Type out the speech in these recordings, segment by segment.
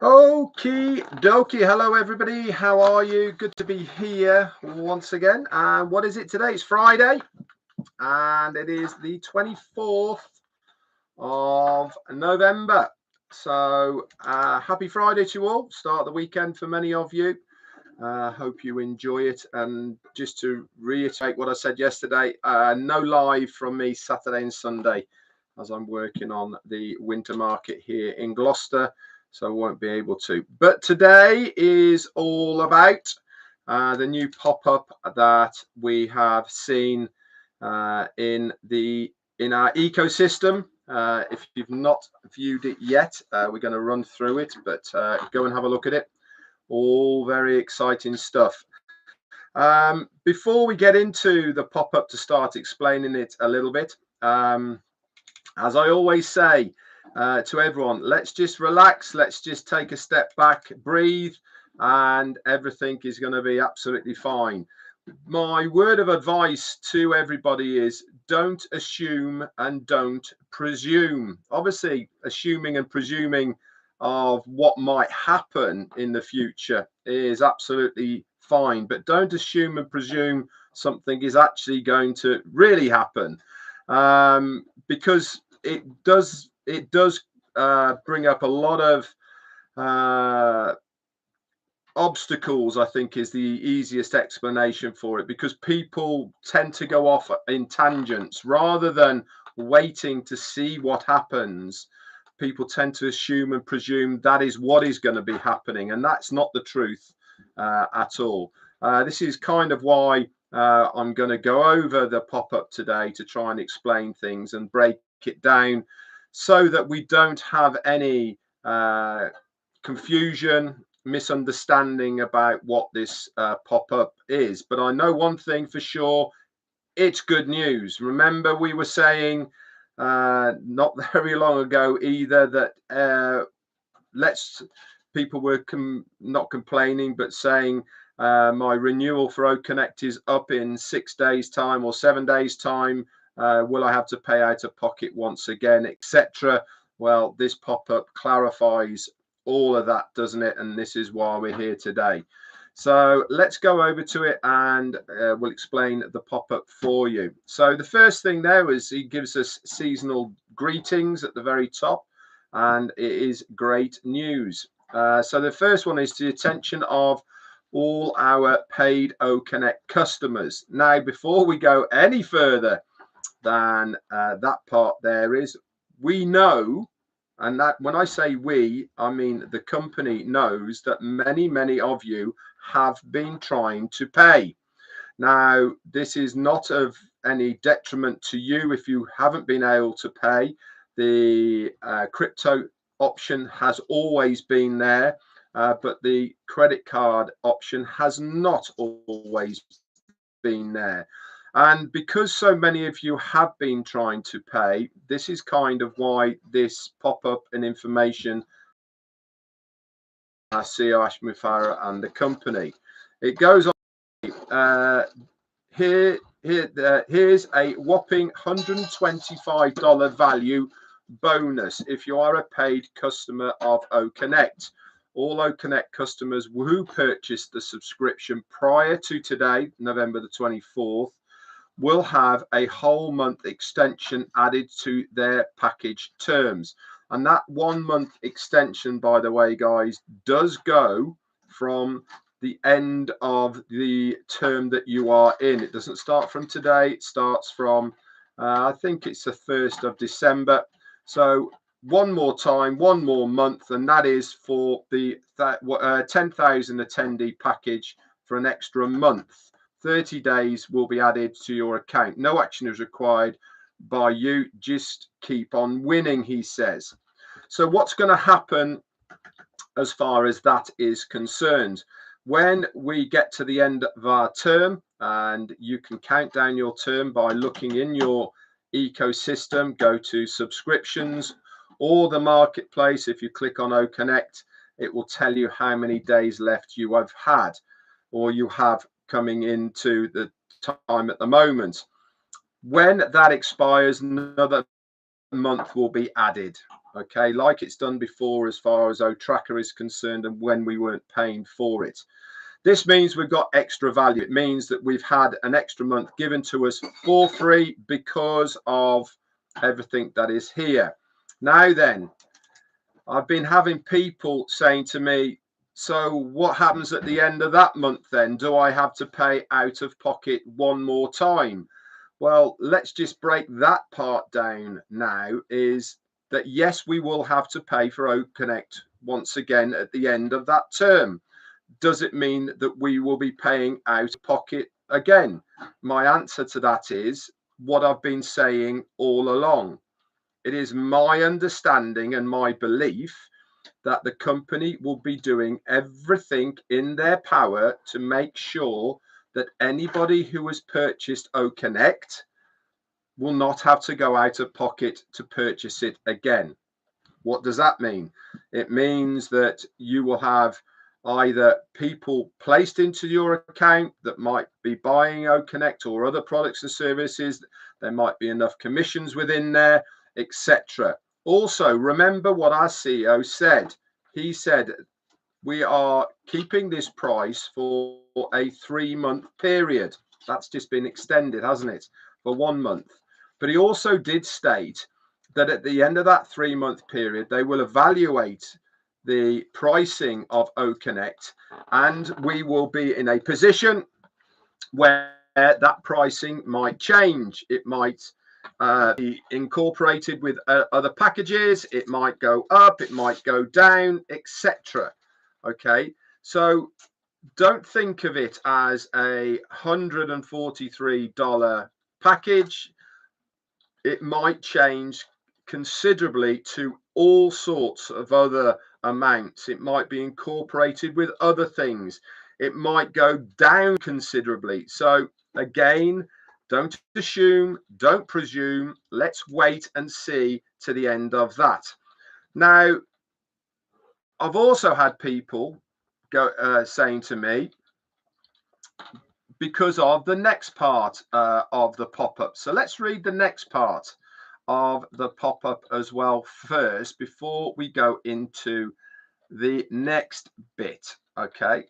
Okie dokie. Hello, everybody. How are you? Good to be here once again. And what is it today? It's Friday, and it is the 24th of November. So, happy Friday to you all. Start of the weekend for many of you. Hope you enjoy it. And just to reiterate what I said yesterday, no live from me Saturday and Sunday, as I'm working on the winter market here in Gloucester. So I won't be able to. But today is all about the new pop-up that we have seen in our ecosystem. If you've not viewed it yet, we're going to run through it, but go and have a look at it. All very exciting stuff. Before we get into the pop-up to start explaining it a little bit, as I always say to everyone, let's just relax. Let's just take a step back, breathe, and everything is going to be absolutely fine. My word of advice to everybody is don't assume and don't presume. Obviously, assuming and presuming of what might happen in the future is absolutely fine, but don't assume and presume something is actually going to really happen, because it does bring up a lot of obstacles. I think is the easiest explanation for it, because people tend to go off in tangents rather than waiting to see what happens. People tend to assume and presume that is what is going to be happening, and that's not the truth at all. This is kind of why I'm going to go over the pop-up today to try and explain things and break it down so that we don't have any confusion, misunderstanding about what this pop-up is. But I know one thing for sure, it's good news. Remember, we were saying not very long ago either that people were not complaining, but saying my renewal for O-Connect is up in 6 days time or 7 days time. Will I have to pay out of pocket once again, etc.? Well, this pop-up clarifies all of that, doesn't it? And this is why we're here today. So let's go over to it, and we'll explain the pop-up for you. So the first thing there is he gives us seasonal greetings at the very top, and it is great news. So the first one is to the attention of all our paid O-Connect customers. Now, before we go any further than that part, there is, we know, and that when I say we, I mean the company knows that many of you have been trying to pay. Now, this is not of any detriment to you if you haven't been able to pay. The crypto option has always been there, but the credit card option has not always been there. And because so many of you have been trying to pay, this is kind of why this pop-up and information CEO Ash Mufara and the company. It goes on. Here's a whopping $125 value bonus if you are a paid customer of O-Connect. All O-Connect customers who purchased the subscription prior to today, November the 24th, will have a whole month extension added to their package terms. And that 1 month extension, by the way, guys, does go from the end of the term that you are in. It doesn't start from today. It starts from, I think it's the 1st of December. So one more time, 1 more month, and that is for the 10,000 attendee package for an extra month. 30 days will be added to your account. No action is required by you. Just keep on winning, he says. So what's going to happen as far as that is concerned? When we get to the end of our term, and you can count down your term by looking in your ecosystem, go to subscriptions or the marketplace. If you click on O-Connect, it will tell you how many days left you have had, or you have coming into the time at the moment. When that expires, another month will be added. okay, like it's done before as far as O-Tracker is concerned, and when we weren't paying for it. This means we've got extra value. It means that we've had an extra month given to us for free because of everything that is here. Now then, I've been having people saying to me, so what happens at the end of that month then? Do I have to pay out of pocket one more time? Well, let's just break that part down now, is that yes, we will have to pay for O-Connect once again at the end of that term. Does it mean that we will be paying out of pocket again? My answer to that is what I've been saying all along. It is my understanding and my belief that the company will be doing everything in their power to make sure that anybody who has purchased O-Connect will not have to go out of pocket to purchase it again. What does that mean? It means that you will have either people placed into your account that might be buying O-Connect or other products and services. There might be enough commissions within there, etc. Also, remember what our CEO said. He said, we are keeping this price for a 3-month period. That's just been extended, hasn't it, for 1 month. But he also did state that at the end of that 3-month period, they will evaluate the pricing of O-Connect, and we will be in a position where that pricing might change. It might be incorporated with other packages. It might go up, it might go down, etc. Okay, so don't think of it as a $143 package. It might change considerably to all sorts of other amounts. It might be incorporated with other things. It might go down considerably. So again, don't assume, don't presume. Let's wait and see to the end of that. Now, I've also had people go saying to me, because of the next part of the pop-up. So let's read the next part of the pop-up as well first before we go into the next bit. Okay.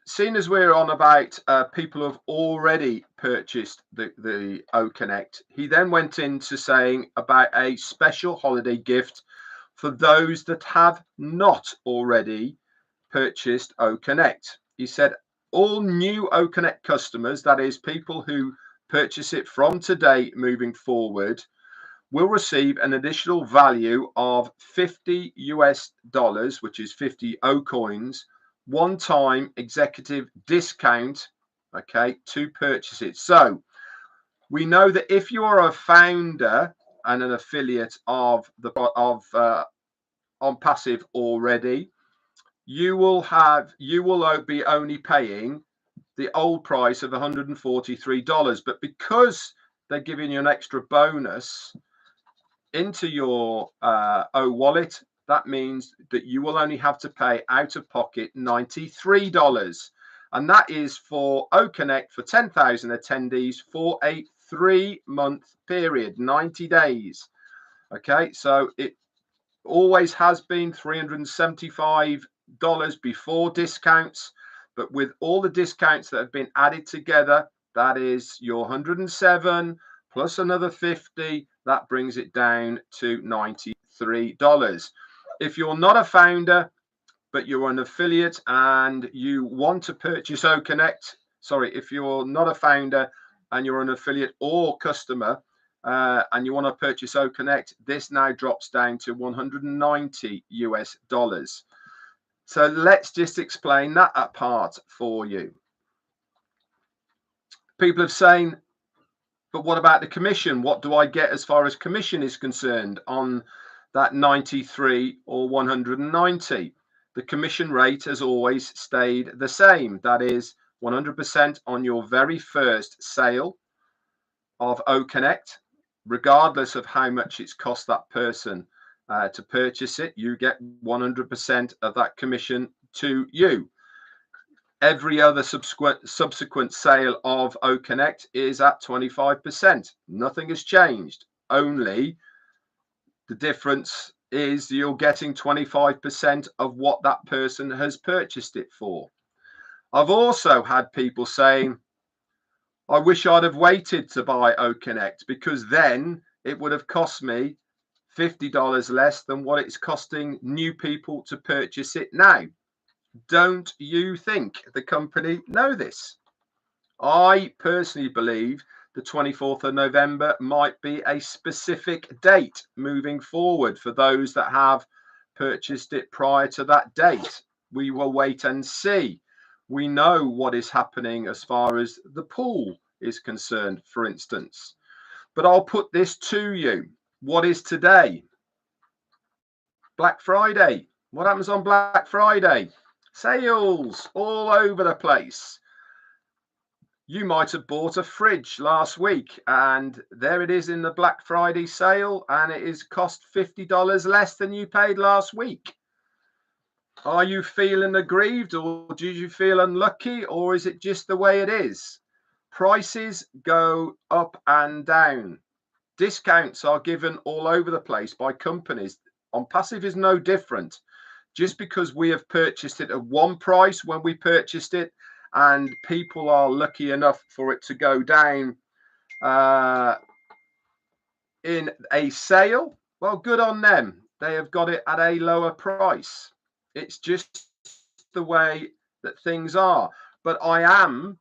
Seeing as we're on about people who have already purchased the O-Connect, he then went into saying about a special holiday gift for those that have not already purchased O-Connect. He said all new O-Connect customers, that is people who purchase it from today moving forward, will receive an additional value of $50 US, which is 50 O-coins, one-time executive discount, okay, to purchase it. So we know that if you are a founder and an affiliate of the OnPassive already, you will be only paying the old price of $143. But because they're giving you an extra bonus into your O-Wallet, that means that you will only have to pay out of pocket $93. And that is for O-Connect for 10,000 attendees for a 3-month period, 90 days. Okay, so it always has been $375 before discounts, but with all the discounts that have been added together, that is your 107 plus another 50, that brings it down to $93. If you're not a founder but you're an affiliate and you want to purchase O-Connect, sorry, if you're not a founder and you're an affiliate or customer and you want to purchase O-Connect, this now drops down to $190 US. So let's just explain that part for you. People have saying, but what about the commission? What do I get as far as commission is concerned on that 93 or 190? The commission rate has always stayed the same. That is 100% on your very first sale of O-Connect, regardless of how much it's cost that person to purchase it. You get 100% of that commission to you. Every other subsequent sale of O-Connect is at 25%. Nothing has changed. only. The difference is you're getting 25% of what that person has purchased it for. I've also had people saying, I wish I'd have waited to buy O-Connect, because then it would have cost me $50 less than what it's costing new people to purchase it now. Don't you think the company know this? I personally believe the 24th of November might be a specific date moving forward for those that have purchased it prior to that date. We will wait and see. We know what is happening as far as the pool is concerned, for instance. But I'll put this to you. What is today? Black Friday. What happens on Black Friday? Sales all over the place. You might have bought a fridge last week and there it is in the Black Friday sale, and it is cost $50 less than you paid last week. Are you feeling aggrieved, or do you feel unlucky, or is it just the way it is? Prices go up and down. Discounts are given all over the place by companies. OnPassive is no different. Just because we have purchased it at one price when we purchased it, and people are lucky enough for it to go down in a sale, well, good on them. They have got it at a lower price. It's just the way that things are. But I am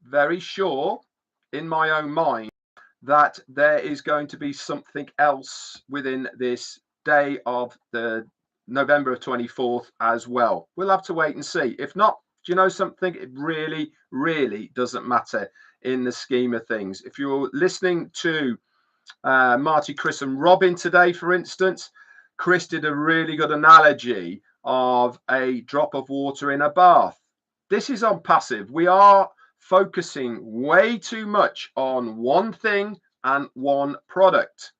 very sure in my own mind that there is going to be something else within this day of the November of 24th as well. We'll have to wait and see. If not, do you know something? It really, really doesn't matter in the scheme of things. If you're listening to Marty, Chris and Robin today, for instance, Chris did a really good analogy of a drop of water in a bath. This is OnPassive. We are focusing way too much on one thing and one product.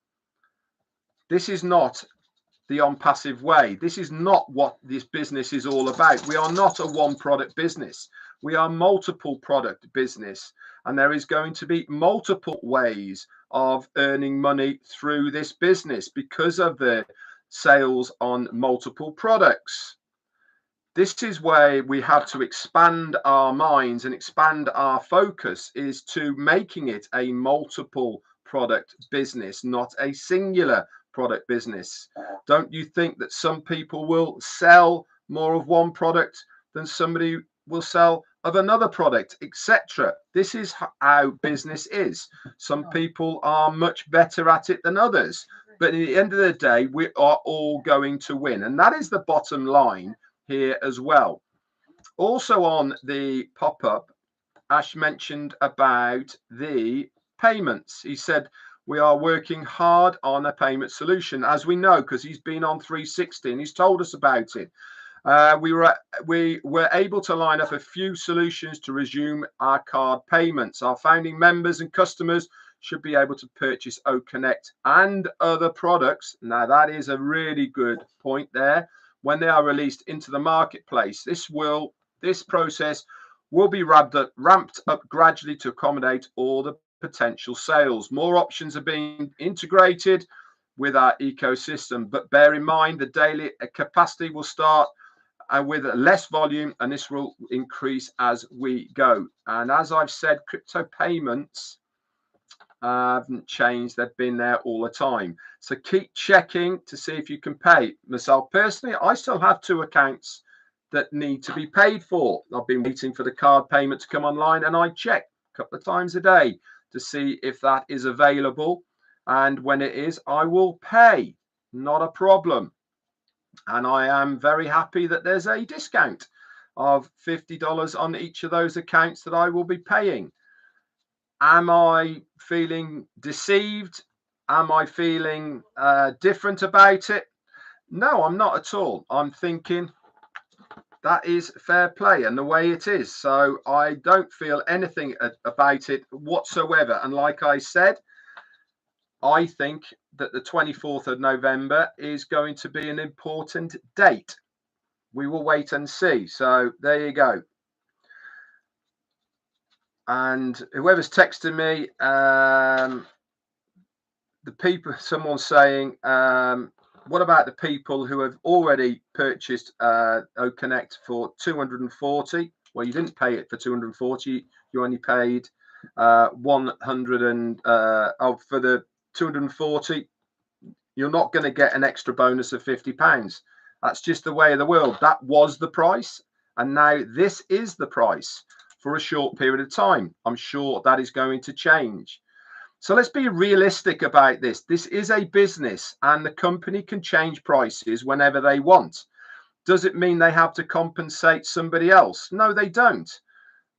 This is not the OnPassive way. This is not what this business is all about. We are not a one product business. We are multiple product business, and there is going to be multiple ways of earning money through this business because of the sales on multiple products. This is where we have to expand our minds and expand our focus, is to making it a multiple product business, not a singular product business. Don't you think that some people will sell more of one product than somebody will sell of another product, etc.? This is how business is. Some people are much better at it than others, but at the end of the day, we are all going to win, and that is the bottom line here as well. Also on the pop-up, Ash mentioned about the payments. He said we are working hard on a payment solution, as we know, because he's been on 360 and he's told us about it. We were able to line up a few solutions to resume our card payments. Our founding members and customers should be able to purchase O-Connect and other products. Now, that is a really good point there. When they are released into the marketplace, this process will be ramped up gradually to accommodate all the potential sales. More options are being integrated with our ecosystem, but bear in mind the daily capacity will start with less volume, and this will increase as we go. And as I've said, crypto payments haven't changed. They've been there all the time. So keep checking to see if you can pay. Myself personally, I still have 2 accounts that need to be paid for. I've been waiting for the card payment to come online, and I check a couple of times a day to see if that is available. And when it is, I will pay. Not a problem. And I am very happy that there's a discount of $50 on each of those accounts that I will be paying. Am I feeling deceived? Am I feeling different about it? No, I'm not at all. I'm thinking that is fair play and the way it is. So I don't feel anything about it whatsoever. And like I said, I think that the 24th of November is going to be an important date. We will wait and see. So there you go. And whoever's texting me, the people, someone's saying, what about the people who have already purchased O-Connect for 240? Well, you didn't pay it for 240. You only paid 100 and for the 240. You're not going to get an extra bonus of £50. That's just the way of the world. That was the price, and now this is the price for a short period of time. I'm sure that is going to change. So let's be realistic about this. This is a business, and the company can change prices whenever they want. Does it mean they have to compensate somebody else? No, they don't,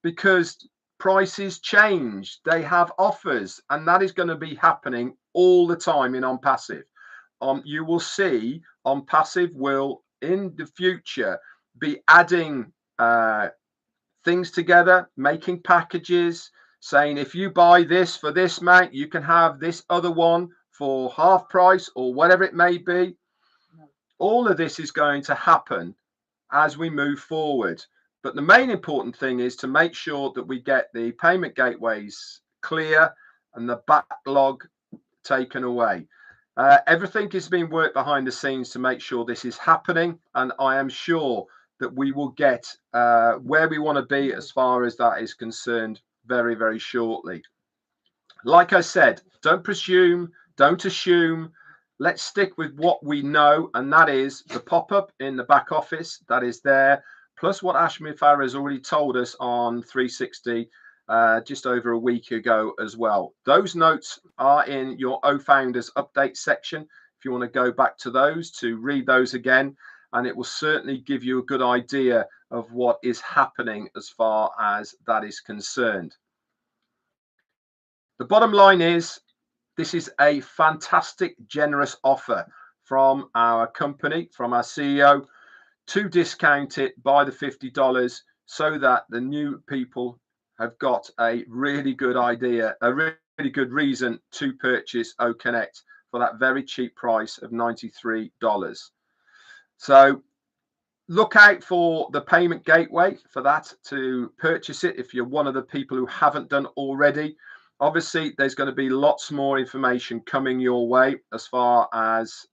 because prices change. They have offers, and that is going to be happening all the time in OnPassive. You will see OnPassive will in the future be adding things together, making packages, saying if you buy this for this amount, you can have this other one for half price or whatever it may be. All of this is going to happen as we move forward. But the main important thing is to make sure that we get the payment gateways clear and the backlog taken away. Everything is being worked behind the scenes to make sure this is happening, and I am sure that we will get where we want to be as far as that is concerned very, very shortly. Like I said, don't presume, don't assume. Let's stick with what we know, and that is the pop-up in the back office that is there, plus what Ashmi Farah has already told us on 360 just over a week ago as well. Those notes are in your O-Founders update section if you want to go back to those to read those again, and it will certainly give you a good idea of what is happening as far as that is concerned. The bottom line is, this is a fantastic, generous offer from our company, from our CEO, to discount it by the $50 so that the new people have got a really good idea, a really good reason to purchase O-Connect for that very cheap price of $93. So look out for the payment gateway for that to purchase it if you're one of the people who haven't done already. Obviously, there's going to be lots more information coming your way as far as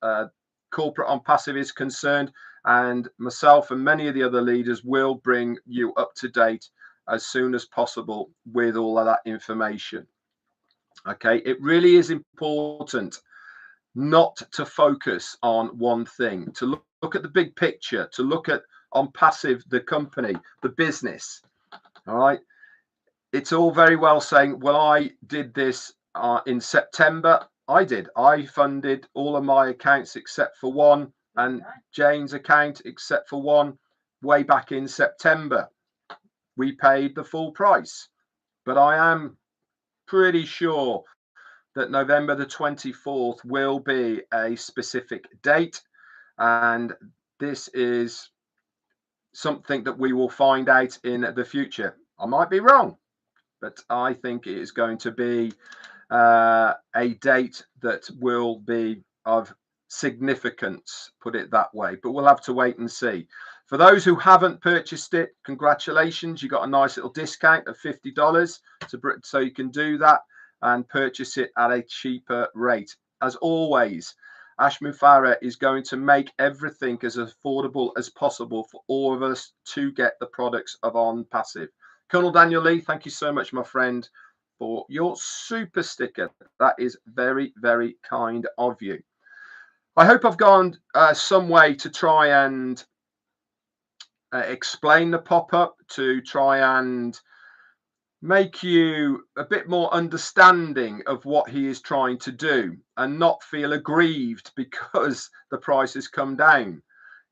corporate OnPassive is concerned, and myself and many of the other leaders will bring you up to date as soon as possible with all of that information. Okay, it really is important not to focus on one thing, to look at the big picture, to look at OnPassive, the company, the business. All right. It's all very well saying, well, I did this in September. I funded all of my accounts except for one, and Jane's account except for one, way back in September. We paid the full price. But I am pretty sure that November the 24th will be a specific date, and this is something that we will find out in the future. I might be wrong, but I think it is going to be a date that will be of significance, put it that way, but we'll have to wait and see. For those who haven't purchased it, congratulations, you got a nice little discount of $50 so you can do that and purchase it at a cheaper rate. As always, Ashmi Farah is going to make everything as affordable as possible for all of us to get the products of OnPassive. Colonel Daniel Lee, thank you so much, my friend, for your super sticker. That is very, very kind of you. I hope I've gone some way to try and explain the pop-up, to try and make you a bit more understanding of what he is trying to do and not feel aggrieved because the price has come down.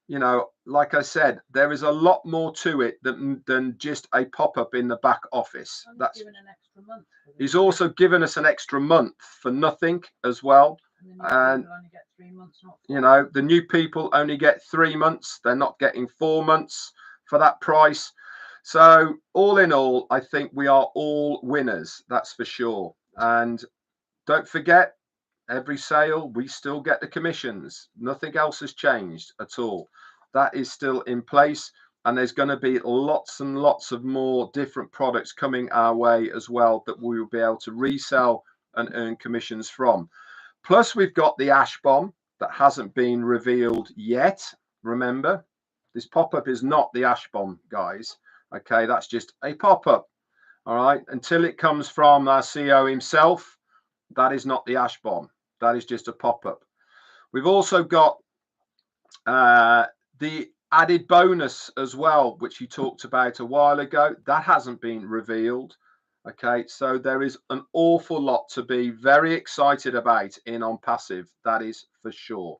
You know, like I said, there is a lot more to it than just a pop-up in the back office. That's given an extra month. He's also given us an extra month for nothing as well. And only get 3 months, not 4. You know, the new people only get 3 months. They're not getting 4 months for that price. So all in all, I think we are all winners. That's for sure. And don't forget, every sale, we still get the commissions. Nothing else has changed at all. That is still in place. And there's going to be lots and lots of more different products coming our way as well that we will be able to resell and earn commissions from. Plus, we've got the ash bomb that hasn't been revealed yet. Remember, this pop-up is not the ash bomb, guys. Okay, that's just a pop-up. All right, until it comes from our CEO himself, that is not the ash bomb. That is just a pop-up. We've also got the added bonus as well, which you talked about a while ago. That hasn't been revealed. Okay, so there is an awful lot to be very excited about in OnPassive, that is for sure.